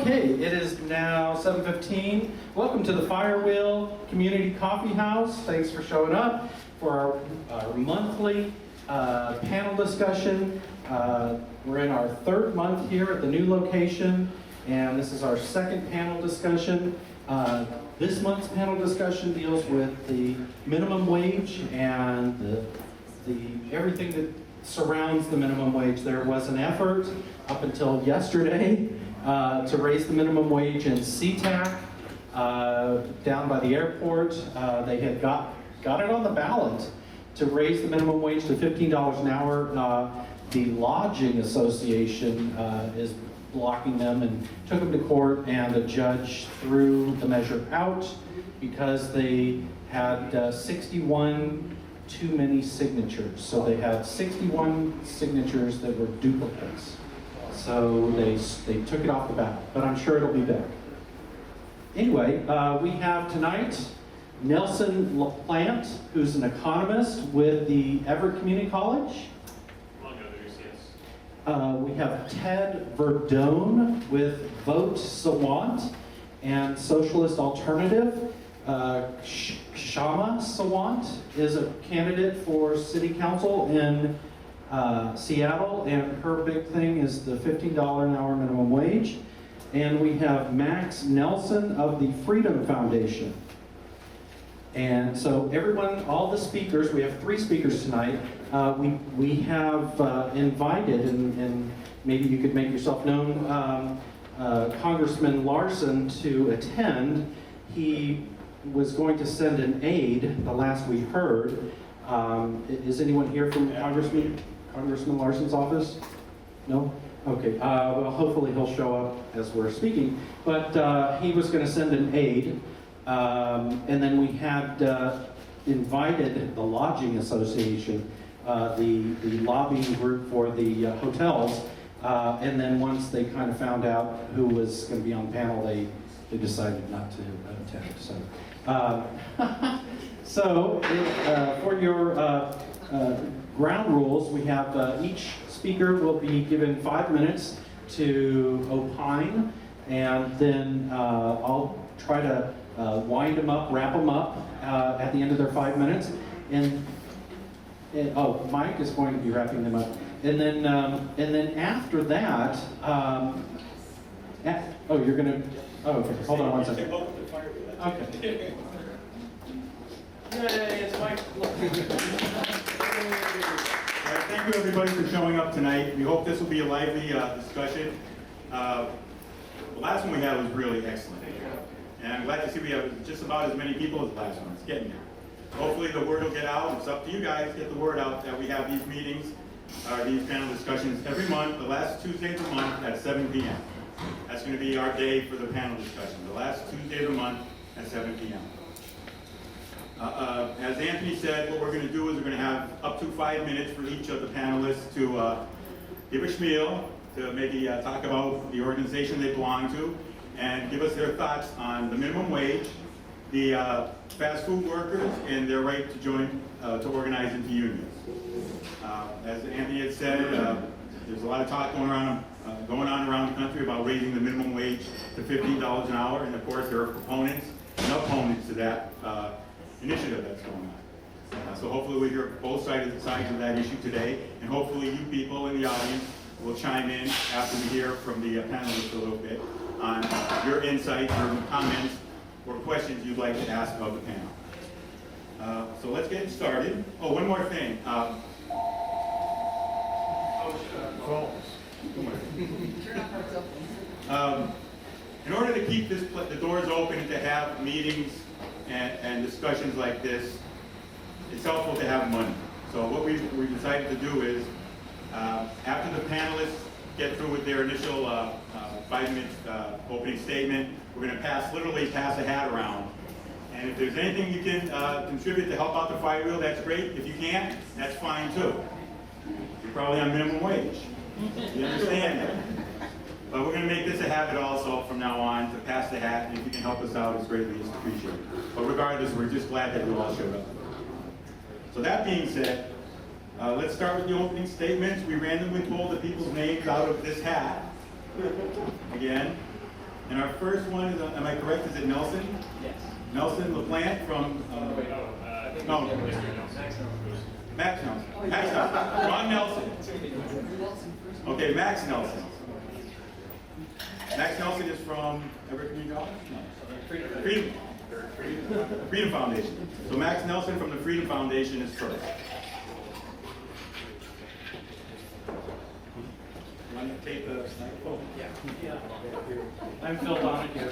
Okay, it is now 7:15. Welcome to the Firewheel Community Coffeehouse. Thanks for showing up for our monthly panel discussion. We're in our third month here at the new location, and this is our second panel discussion. This month's panel discussion deals with the minimum wage and the everything that surrounds the minimum wage. There was an effort up until yesterday to raise the minimum wage in SeaTac down by the airport. They had got it on the ballot to raise the minimum wage to $15 an hour. The Lodging Association is blocking them and took them to court, and the judge threw the measure out because they had 61 too many signatures. So they had 61 signatures that were duplicates. So they took it off the ballot, but I'm sure it'll be back. Anyway, we have tonight Nelson LaPlante, who's an economist with the Everett Community College. We have Ted Verdone with Vote Sawant and Socialist Alternative. Shama Sawant is a candidate for City Council in Seattle, and her big thing is the $15 an hour minimum wage. And we have Max Nelson of the Freedom Foundation. And so everyone, all the speakers, we have 3 speakers tonight. We have invited, and maybe you could make yourself known, Congressman Larson to attend. He was going to send an aide, the last we heard. Is anyone here from Congressman Larson's office? No? Okay, well, hopefully he'll show up as we're speaking. But he was going to send an aide. And then we had invited the Lodging Association, the lobbying group for the hotels. And then once they kind of found out who was going to be on the panel, they decided not to attend. So, for your ground rules, we have each speaker will be given 5 minutes to opine, and then I'll try to wind them up, wrap them up at the end of their 5 minutes. And Mike is going to be wrapping them up. And then after that, you're going to. Oh, okay. Hold on one second. Okay. Yay, it's Mike. Thank you everybody for showing up tonight. We hope this will be a lively discussion. The last one we had was really excellent. And I'm glad to see we have just about as many people as the last one. It's getting there. Hopefully the word will get out. It's up to you guys. Get the word out that we have these meetings, these panel discussions every month, the last Tuesday of the month at 7 p.m. That's going to be our day for the panel discussion, the last Tuesday of the month at 7 p.m. As Anthony said, what we're going to do is we're going to have up to 5 minutes for each of the panelists to give a spiel, to maybe talk about the organization they belong to, and give us their thoughts on the minimum wage, the fast food workers, and their right to join, to organize into unions. As Anthony had said, there's a lot of talk going on around the country about raising the minimum wage to $15 an hour, and of course there are proponents and opponents to that initiative that's going on. So hopefully we'll hear both sides of that issue today, and hopefully you people in the audience will chime in after we hear from the panelists a little bit on your insights or comments or questions you'd like to ask of the panel. So let's get started. Oh, one more thing. In order to keep the doors open and to have meetings and discussions like this, it's helpful to have money. So what we decided to do is, after the panelists get through with their initial 5-minute opening statement, we're going to literally pass a hat around. And if there's anything you can contribute to help out the Firewheel, that's great. If you can't, that's fine too. You're probably on minimum wage. You understand that? But we're going to make this a habit also from now on to pass the hat, and if you can help us out, it's greatly appreciated. But regardless, we're just glad that you all showed up. So that being said, let's start with the opening statements. We randomly pulled the people's names out of this hat. Again. And our first one is, am I correct, is it Nelson? Yes. Nelson LaPlante from, I think no. Max Nelson. Max Nelson. Max Nelson. Ron Nelson. Okay, Max Nelson. Max Nelson is from Everett Community College? No. Freedom Foundation. So Max Nelson from the Freedom Foundation is first. You want to take the microphone? Yeah. I'm Phil Donahue.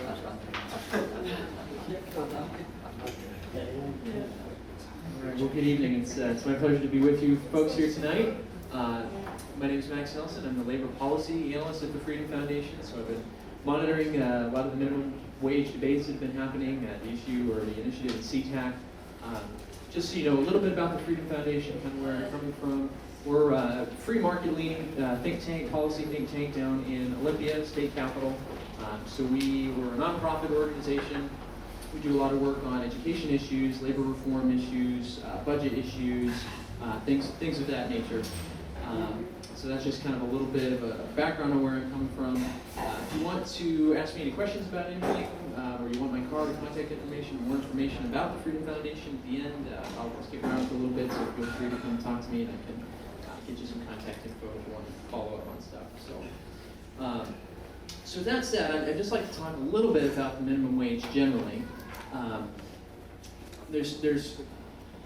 All right, well, good evening. It's my pleasure to be with you folks here tonight. My name is Max Nelson. I'm the labor policy analyst at the Freedom Foundation. So I've been monitoring a lot of the minimum wage debates that have been happening, the issue or the initiative at CTAC. Just so you know a little bit about the Freedom Foundation, kind of where I'm coming from. We're a free market-leaning think tank, policy think tank down in Olympia, state capital. So we're a nonprofit organization. We do a lot of work on education issues, labor reform issues, budget issues, things of that nature. So that's just kind of a little bit of a background on where I'm coming from. If you want to ask me any questions about anything, or you want my card or contact information, more information about the Freedom Foundation at the end, I'll stick around for a little bit, so feel free to come talk to me and I can get you some contact info if you want to follow up on stuff. So that said, I'd just like to talk a little bit about the minimum wage generally. There's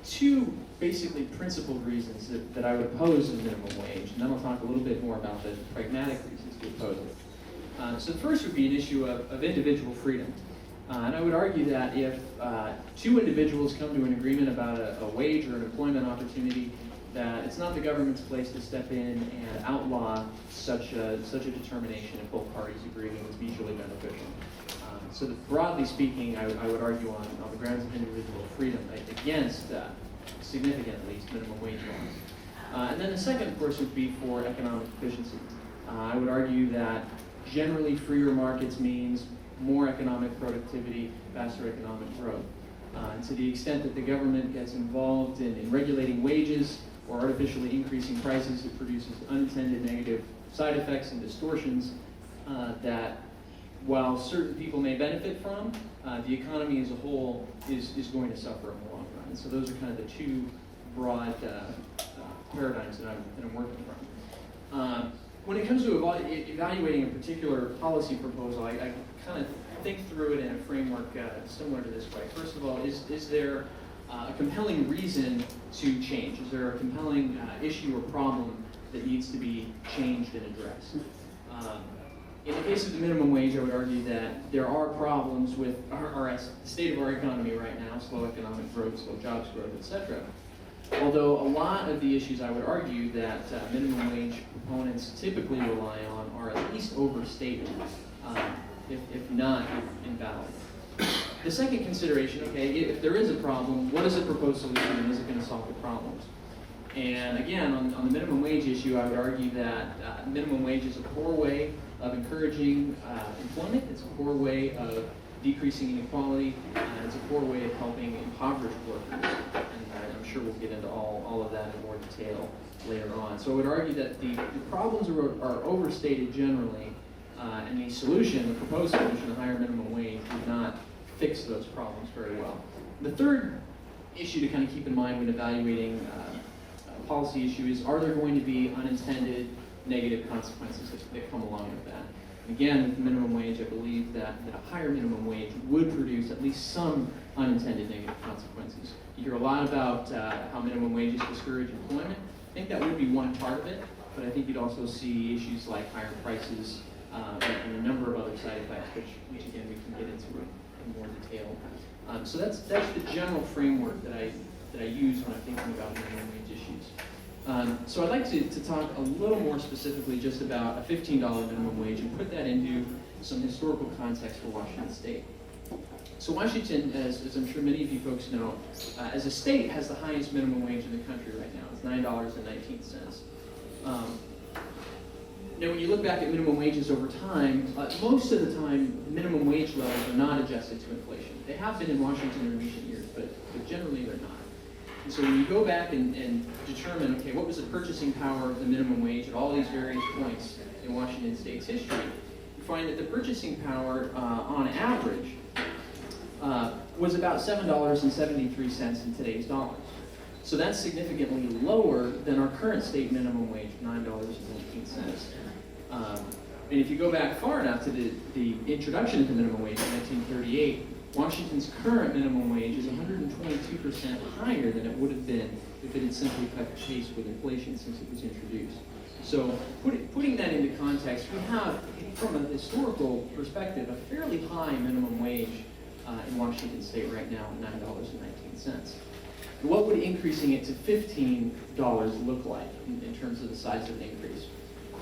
two basically principled reasons that I would oppose the minimum wage, and then I'll talk a little bit more about the pragmatic reasons to oppose it. So the first would be an issue of individual freedom. And I would argue that if two individuals come to an agreement about a wage or an employment opportunity, that it's not the government's place to step in and outlaw such a determination if both parties agree it was mutually beneficial. So that broadly speaking, I would argue on the grounds of individual freedom against significant, at least, minimum wage laws. And then the second, of course, would be for economic efficiency. I would argue that generally freer markets means more economic productivity, faster economic growth. And to the extent that the government gets involved in regulating wages or artificially increasing prices, it produces unintended negative side effects and distortions that, while certain people may benefit from, the economy as a whole is going to suffer in the long run. And so those are kind of the two broad paradigms that I'm working from. When it comes to evaluating a particular policy proposal, I kind of think through it in a framework similar to this way. First of all, is there a compelling reason to change? Is there a compelling issue or problem that needs to be changed and addressed? In the case of the minimum wage, I would argue that there are problems with the state of our economy right now, slow economic growth, slow jobs growth, etc. Although a lot of the issues I would argue that minimum wage proponents typically rely on are at least overstated, if not invalid. The second consideration, okay, if there is a problem, what is the proposed solution and is it going to solve the problems? And again, on the minimum wage issue, I would argue that minimum wage is a poor way of encouraging employment. It's a poor way of decreasing inequality. It's a poor way of helping impoverished workers. And I'm sure we'll get into all of that in more detail later on. So I would argue that the problems are overstated generally, and the solution, the proposed solution, a higher minimum wage, would not fix those problems very well. The third issue to kind of keep in mind when evaluating a policy issue is, are there going to be unintended negative consequences that come along with that? Again, with the minimum wage, I believe that a higher minimum wage would produce at least some unintended negative consequences. You hear a lot about how minimum wages discourage employment. I think that would be one part of it, but I think you'd also see issues like higher prices and a number of other side effects, which again we can get into in more detail. So that's the general framework that I use when I'm thinking about minimum wage issues. So I'd like to talk a little more specifically just about a $15 minimum wage and put that into some historical context for Washington State. So Washington, as I'm sure many of you folks know, as a state has the highest minimum wage in the country right now. It's $9.19. Now, when you look back at minimum wages over time, most of the time, minimum wage levels are not adjusted to inflation. They have been in Washington in recent years, but generally they're not. And so when you go back and determine, okay, what was the purchasing power of the minimum wage at all these various points in Washington State's history, you find that the purchasing power on average was about $7.73 in today's dollars. So that's significantly lower than our current state minimum wage of $9.19. And if you go back far enough to the introduction of the minimum wage in 1938, Washington's current minimum wage is 122% higher than it would have been if it had simply kept pace with inflation since it was introduced. So putting that into context, we have, from a historical perspective, a fairly high minimum wage in Washington State right now at $9.19. What would increasing it to $15 look like in terms of the size of an increase?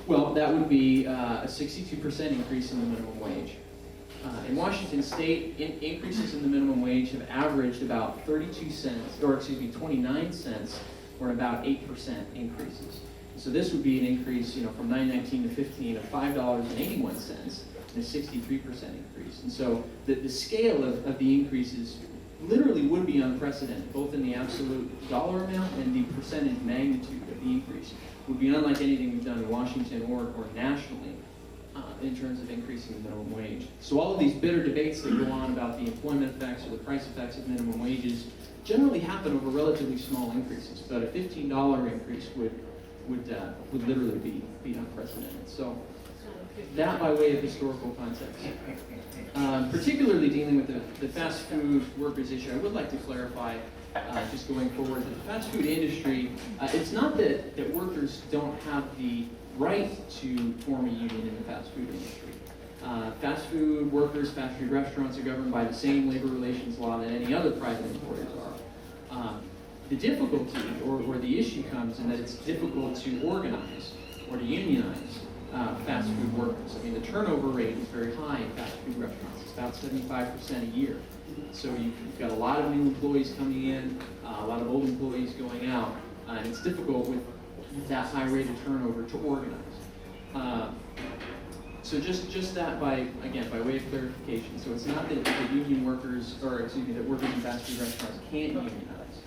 Well, that would be a 62% increase in the minimum wage. In Washington State, increases in the minimum wage have averaged about 29 cents, or about 8% increases. So this would be an increase, from $9.19 to $15 of $5.81, and a 63% increase. And so the scale of the increases literally would be unprecedented, both in the absolute dollar amount and the percentage magnitude of the increase. It would be unlike anything we've done in Washington or nationally in terms of increasing the minimum wage. So all of these bitter debates that go on about the employment effects or the price effects of minimum wages generally happen over relatively small increases, but a $15 increase would literally be unprecedented. So that by way of historical context. Particularly dealing with the fast food workers issue, I would like to clarify, just going forward, that the fast food industry, it's not that workers don't have the right to form a union in the fast food industry. Fast food workers, fast food restaurants are governed by the same labor relations law that any other private employers are. The difficulty or the issue comes in that it's difficult to organize or to unionize fast food workers. I mean, the turnover rate is very high in fast food restaurants. It's about 75% a year. So you've got a lot of new employees coming in, a lot of old employees going out, and it's difficult with that high rate of turnover to organize. So just that by way of clarification. So it's not that union workers, that workers in fast food restaurants can't unionize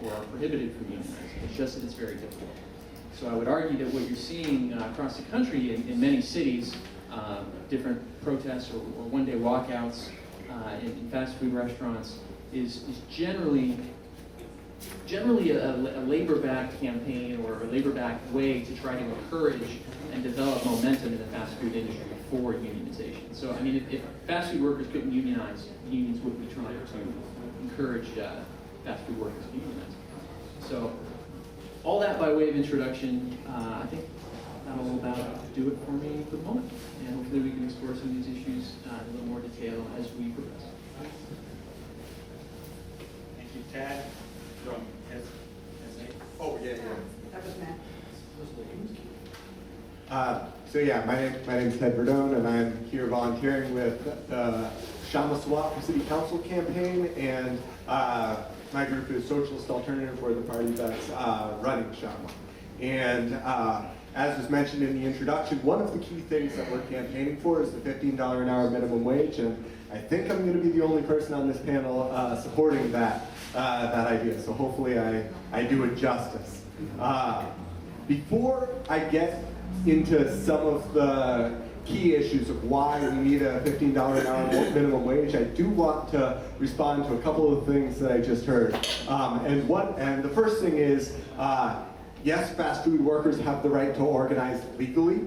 or are prohibited from unionizing. It's just that it's very difficult. So I would argue that what you're seeing across the country in many cities, different protests or one-day walkouts in fast food restaurants is generally a labor-backed campaign or a labor-backed way to try to encourage and develop momentum in the fast food industry for unionization. So, I mean, if fast food workers couldn't unionize, unions would be trying to encourage fast food workers to unionize. So, all that by way of introduction. I think that'll about do it for me for the moment. And hopefully we can explore some of these issues in a little more detail as we progress. Thank you, Tad, from SA. Oh, yeah. That was Matt. My name's Ted Verdone, and I'm here volunteering with the Shama-Swap for City Council campaign, and my group is Socialist Alternative, for the party that's running Shama. And as was mentioned in the introduction, one of the key things that we're campaigning for is the $15 an hour minimum wage, and I think I'm going to be the only person on this panel supporting that idea. So hopefully I do it justice. Before I get into some of the key issues of why we need a $15 an hour minimum wage, I do want to respond to a couple of things that I just heard. And the first thing is, yes, fast food workers have the right to organize legally,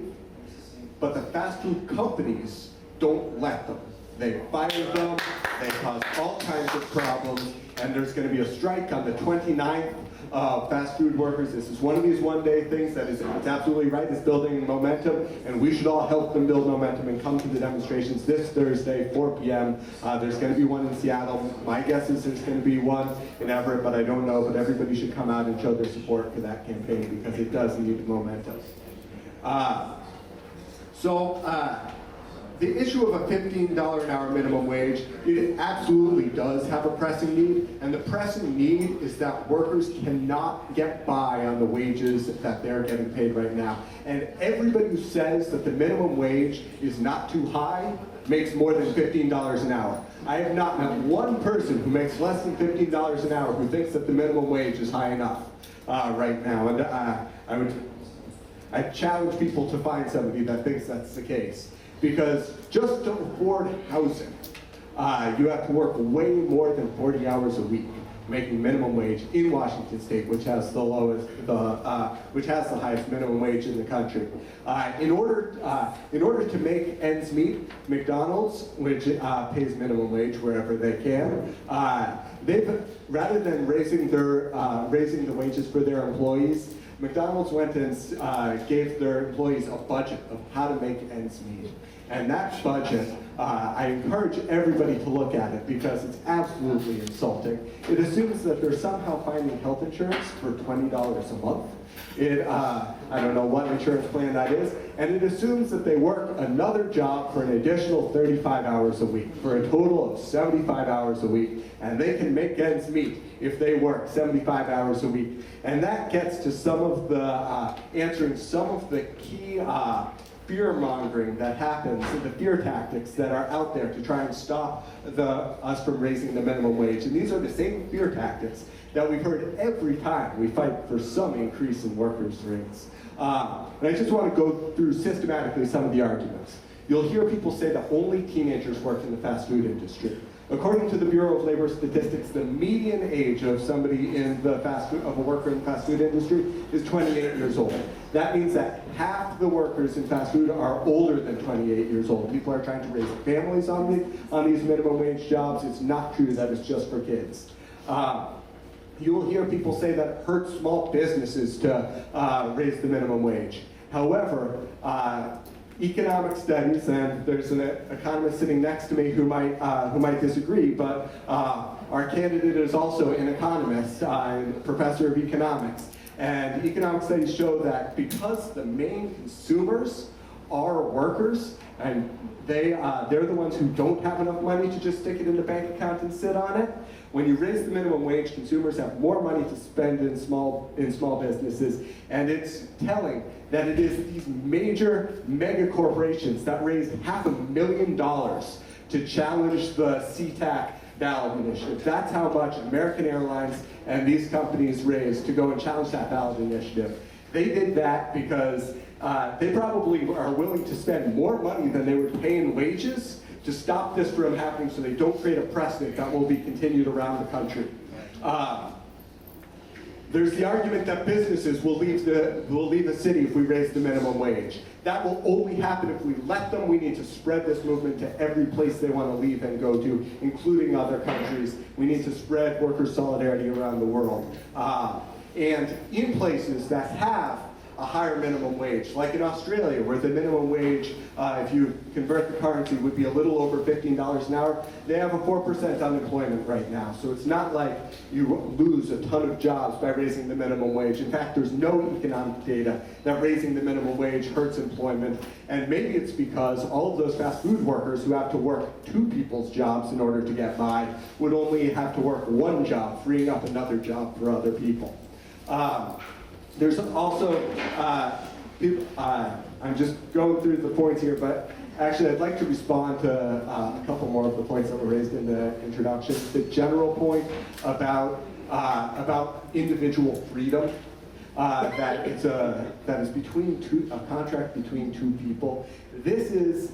but the fast food companies don't let them. They fire them, they cause all kinds of problems, and there's going to be a strike on the 29th of fast food workers. This is one of these one-day things that is absolutely right. It's building momentum, and we should all help them build momentum and come to the demonstrations this Thursday, 4 p.m. There's going to be one in Seattle. My guess is there's going to be one in Everett, but I don't know. But everybody should come out and show their support for that campaign because it does need momentum. The issue of a $15 an hour minimum wage, it absolutely does have a pressing need, and the pressing need is that workers cannot get by on the wages that they're getting paid right now. And everybody who says that the minimum wage is not too high makes more than $15 an hour. I have not met one person who makes less than $15 an hour who thinks that the minimum wage is high enough right now. And I challenge people to find somebody that thinks that's the case. because just to afford housing, you have to work way more than 40 hours a week, making minimum wage in Washington State, which has which has the highest minimum wage in the country. In order to make ends meet, McDonald's, which pays minimum wage wherever they can, they've rather than raising the wages for their employees, McDonald's went and gave their employees a budget of how to make ends meet. And that budget, I encourage everybody to look at it because it's absolutely insulting. It assumes that they're somehow finding health insurance for $20 a month. I don't know what insurance plan that is. And it assumes that they work another job for an additional 35 hours a week, for a total of 75 hours a week. And they can make ends meet if they work 75 hours a week. And that gets to some of the, answering some of the key fear-mongering that happens, and the fear tactics that are out there to try and stop us from raising the minimum wage. And these are the same fear tactics that we've heard every time we fight for some increase in workers' rates. And I just want to go through systematically some of the arguments. You'll hear people say that only teenagers work in the fast food industry. According to the Bureau of Labor Statistics, the median age of somebody in the of a worker in the fast food industry is 28 years old. That means that half the workers in fast food are older than 28 years old. People are trying to raise families on these minimum wage jobs. It's not true that it's just for kids. You will hear people say that it hurts small businesses to raise the minimum wage. However, economic studies, and there's an economist sitting next to me who might disagree, but our candidate is also an economist and professor of economics. And economic studies show that because the main consumers are workers, and they're the ones who don't have enough money to just stick it in the bank account and sit on it. When you raise the minimum wage, consumers have more money to spend in small businesses, and it's telling that it is these major mega corporations that raised $500,000 to challenge the CTAC ballot initiative. That's how much American Airlines and these companies raised to go and challenge that ballot initiative. They did that because they probably are willing to spend more money than they would pay in wages to stop this from happening so they don't create a precedent that will be continued around the country. There's the argument that businesses will leave the city if we raise the minimum wage. That will only happen if we let them. We need to spread this movement to every place they want to leave and go to, including other countries. We need to spread worker solidarity around the world. And in places that have a higher minimum wage, like in Australia, where the minimum wage, if you convert the currency, would be a little over $15 an hour. They have a 4% unemployment right now, so it's not like you lose a ton of jobs by raising the minimum wage. In fact, there's no economic data that raising the minimum wage hurts employment, and maybe it's because all of those fast food workers who have to work two people's jobs in order to get by would only have to work one job, freeing up another job for other people. There's also, I'm just going through the points here, but actually I'd like to respond to a couple more of the points that were raised in the introduction. The general point about individual freedom, that is between a contract between two people. This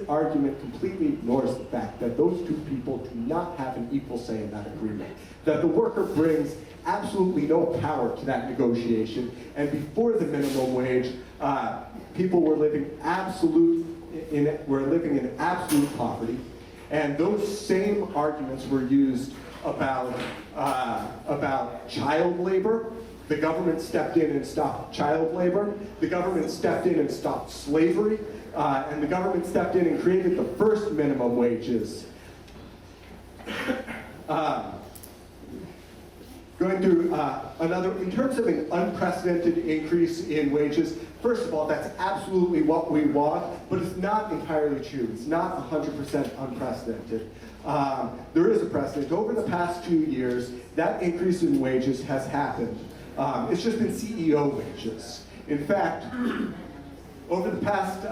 argument completely ignores the fact that those two people do not have an equal say in that agreement. That the worker brings absolutely no power to that negotiation. And before the minimum wage, people were living in absolute poverty. And those same arguments were used about child labor. The government stepped in and stopped child labor. The government stepped in and stopped slavery. And the government stepped in and created the first minimum wages. Going through in terms of an unprecedented increase in wages, first of all, that's absolutely what we want, but it's not entirely true. It's not 100% unprecedented. There is a precedent. Over the past 2 years, that increase in wages has happened. It's just been CEO wages. In fact, over the past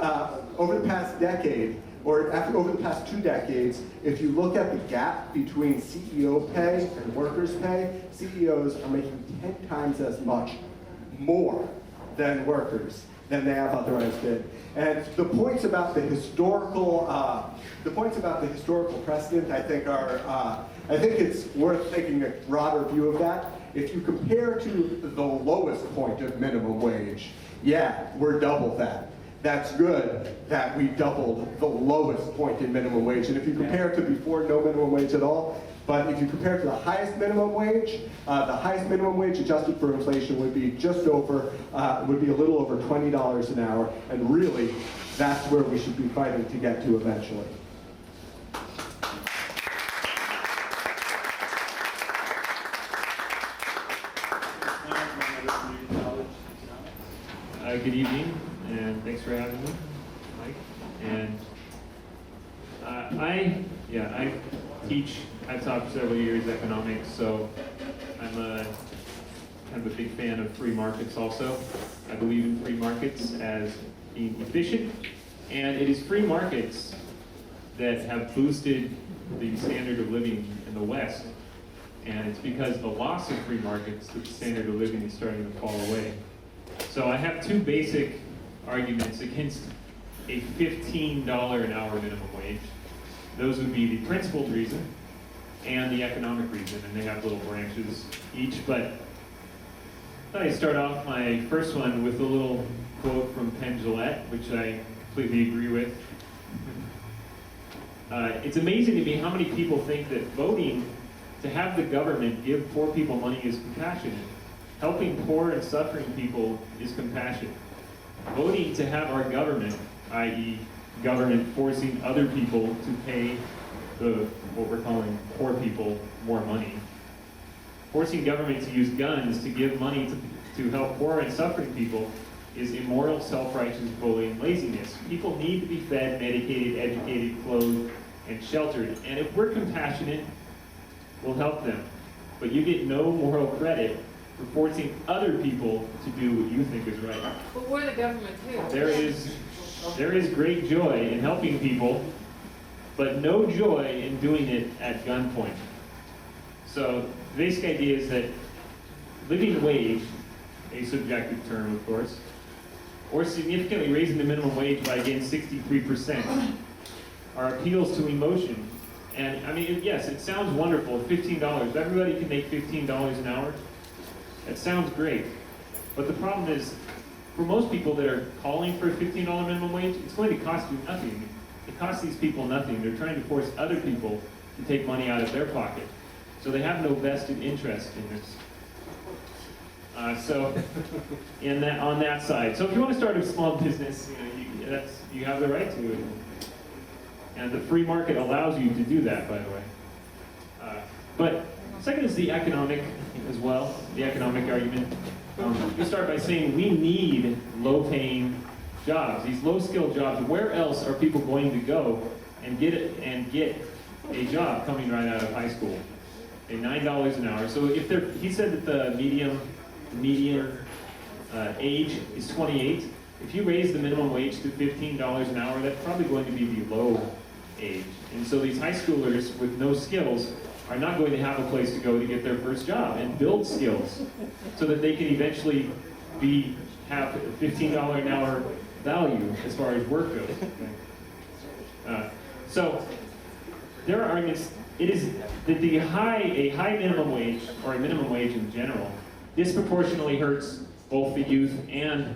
decade, or over the past 2 decades, if you look at the gap between CEO pay and workers' pay, CEOs are making 10 times as much more than workers. than they have otherwise been. And the points about the historical precedent, I think are, I think it's worth taking a broader view of that. If you compare to the lowest point of minimum wage, yeah, we're double that. That's good that we doubled the lowest point in minimum wage. And if you compare to before no minimum wage at all, but if you compare to the highest minimum wage adjusted for inflation would be just over, would be a little over $20 an hour. And really, that's where we should be fighting to get to eventually. Good evening, and thanks for having me, Mike. And I teach. I've taught for several years economics, so I'm kind of a big fan of free markets. Also, I believe in free markets as being efficient, and it is free markets that have boosted the standard of living in the West. And it's because the loss of free markets that the standard of living is starting to fall away. So I have two basic arguments against a $15 an hour minimum wage. Those would be the principled reason and the economic reason, and they have little branches each. But I thought I'd start off my first one with a little quote from Penn Jillette, which I completely agree with. It's amazing to me how many people think that voting to have the government give poor people money is compassionate. Helping poor and suffering people is compassion. Voting to have our government, i.e. government forcing other people to pay what we're calling poor people more money. Forcing government to use guns to give money to help poor and suffering people is immoral, self-righteous bullying, laziness. People need to be fed, medicated, educated, clothed, and sheltered. And if we're compassionate, we'll help them. But you get no moral credit for forcing other people to do what you think is right. But we're the government too. There is great joy in helping people, but no joy in doing it at gunpoint. So the basic idea is that living wage, a subjective term of course, or significantly raising the minimum wage by again 63%, are appeals to emotion. And I mean, yes, it sounds wonderful, $15. Everybody can make $15 an hour. That sounds great, but the problem is, for most people that are calling for a $15 minimum wage, it's going to cost you nothing. It costs these people nothing. They're trying to force other people to take money out of their pocket. So they have no vested interest in this. On that side. So if you want to start a small business, you have the right to it. And the free market allows you to do that, by the way. But second is the economic as well, the economic argument. We start by saying we need low-paying jobs, these low-skilled jobs. Where else are people going to go and get a job coming right out of high school? $9 an hour. So if he said that the median age is 28. If you raise the minimum wage to $15 an hour, that's probably going to be the low age. And so these high schoolers with no skills are not going to have a place to go to get their first job and build skills so that they can eventually have a $15 an hour value as far as work goes. So there are arguments. It is that a high minimum wage, or a minimum wage in general, disproportionately hurts both the youth and,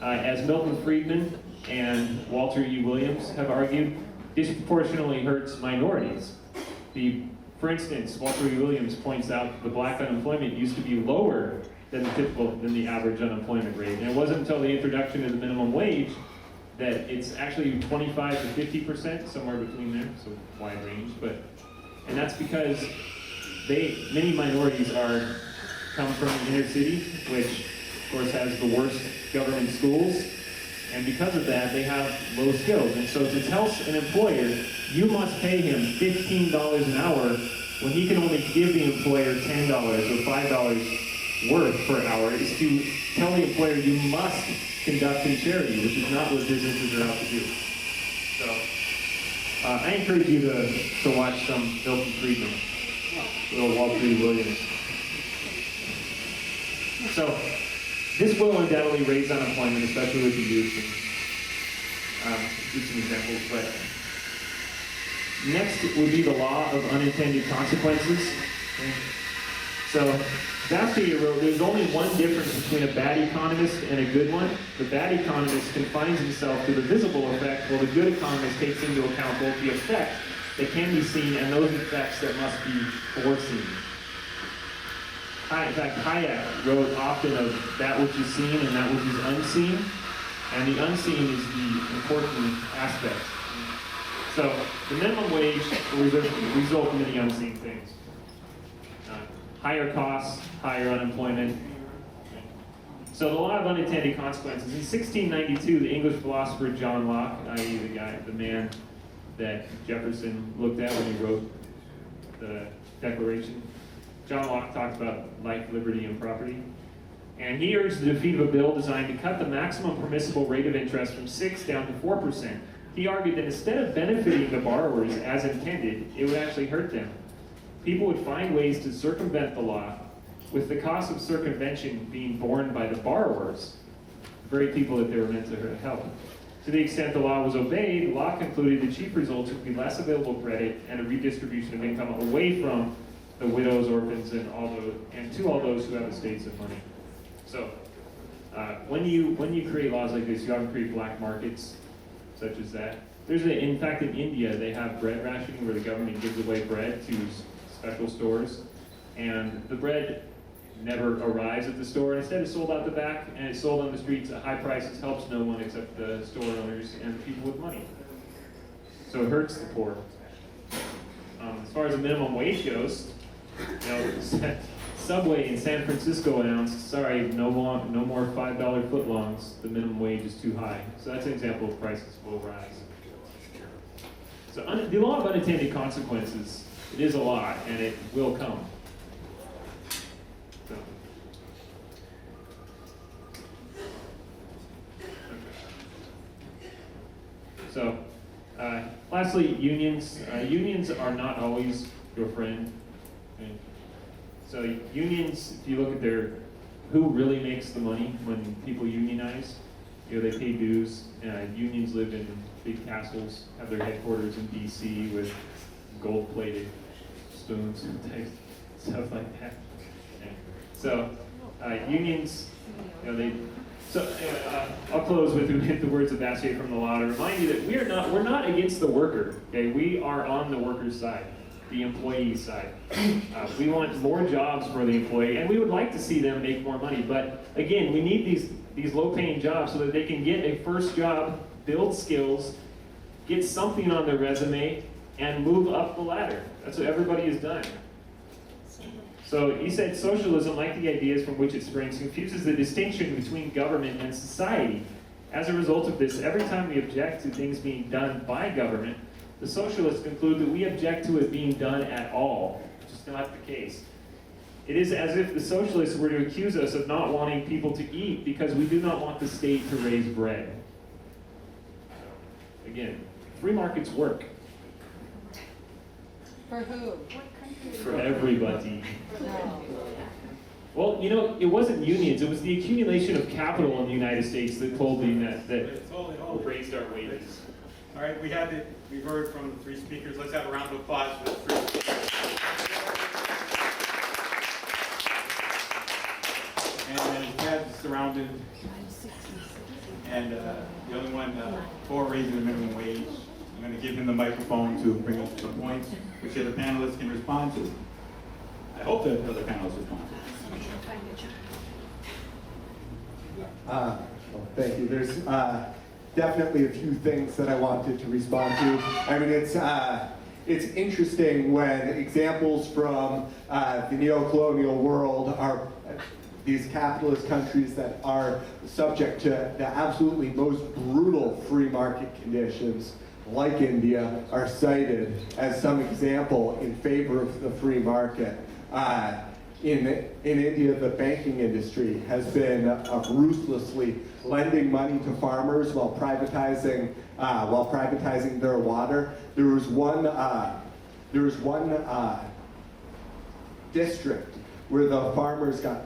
as Milton Friedman and Walter E. Williams have argued, disproportionately hurts minorities. For instance, Walter E. Williams points out the black unemployment used to be lower than the average unemployment rate. And it wasn't until the introduction of the minimum wage that it's actually 25 to 50%, somewhere between there, so wide range. And that's because many minorities come from the inner city, which of course has the worst government schools. And because of that, they have low skills. And so to tell an employer, you must pay him $15 an hour when he can only give the employer $10 or $5 worth per hour, is to tell the employer you must conduct in charity, which is not what businesses are out to do. So I encourage you to watch some Milton Friedman, little Walter E. Williams. So This will undoubtedly raise unemployment, especially with the youth. Give some examples, but next would be the law of unintended consequences. Okay. So Bastiat wrote, there's only one difference between a bad economist and a good one. The bad economist confines himself to the visible effect, while the good economist takes into account both the effect that can be seen and those effects that must be foreseen. In fact, Hayek wrote often of that which is seen and that which is unseen, and the unseen is the important aspect. So the minimum wage will result in many unseen things. Higher costs, higher unemployment. So the law of unintended consequences. In 1692, the English philosopher John Locke, i.e. the man that Jefferson looked at when he wrote the Declaration, John Locke talked about life, liberty, and property. And he urged the defeat of a bill designed to cut the maximum permissible rate of interest from 6 down to 4%. He argued that instead of benefiting the borrowers as intended, it would actually hurt them. People would find ways to circumvent the law, with the cost of circumvention being borne by the borrowers, the very people that they were meant to help. To the extent the law was obeyed, Locke concluded the chief results would be less available credit and a redistribution of income away from the widows, orphans, and to all those who have estates of money. So, when you create laws like this, you often create black markets, such as that. In fact, in India, they have bread rationing where the government gives away bread to special stores, and the bread never arrives at the store. Instead, it's sold out the back, and it's sold on the streets at high prices, helps no one except the store owners and the people with money. So it hurts the poor. As far as the minimum wage goes, Subway in San Francisco announced, sorry, no more $5 footlongs. The minimum wage is too high. So that's an example of prices will rise. So the law of unintended consequences, it is a lot, and it will come. So, lastly, unions. Unions are not always your friend. Okay. So unions, if you look at who really makes the money when people unionize, they pay dues. Unions live in big castles, have their headquarters in DC with gold-plated spoons and stuff like that. Yeah. So unions, I'll close with the words of Bastiat from the law to remind you that we're not against the worker. Okay, we are on the worker's side, the employee side. We want more jobs for the employee, and we would like to see them make more money. But again, we need these low-paying jobs so that they can get a first job, build skills, get something on their resume, and move up the ladder. That's what everybody has done. So he said socialism, like the ideas from which it springs, confuses the distinction between government and society. As a result of this, every time we object to things being done by government, the socialists conclude that we object to it being done at all, which is not the case. It is as if the socialists were to accuse us of not wanting people to eat because we do not want the state to raise bread. Again, free markets work. For who? For everybody. No. Well, it wasn't unions. It was the accumulation of capital in the United States that told the that raised our wages. All right, we heard from the three speakers. Let's have a round of applause for the three speakers. And his head surrounded, and the other one for raising the minimum wage. I'm going to give him the microphone to bring up some points, which the other panelists can respond to. I hope that the other panelists respond. Well, thank you. There's definitely a few things that I wanted to respond to. I mean, it's interesting when examples from the neo-colonial world are these capitalist countries that are subject to the absolutely most brutal free market conditions, like India, are cited as some example in favor of the free market. In India, the banking industry has been ruthlessly lending money to farmers while privatizing their water. There was one district where the farmers got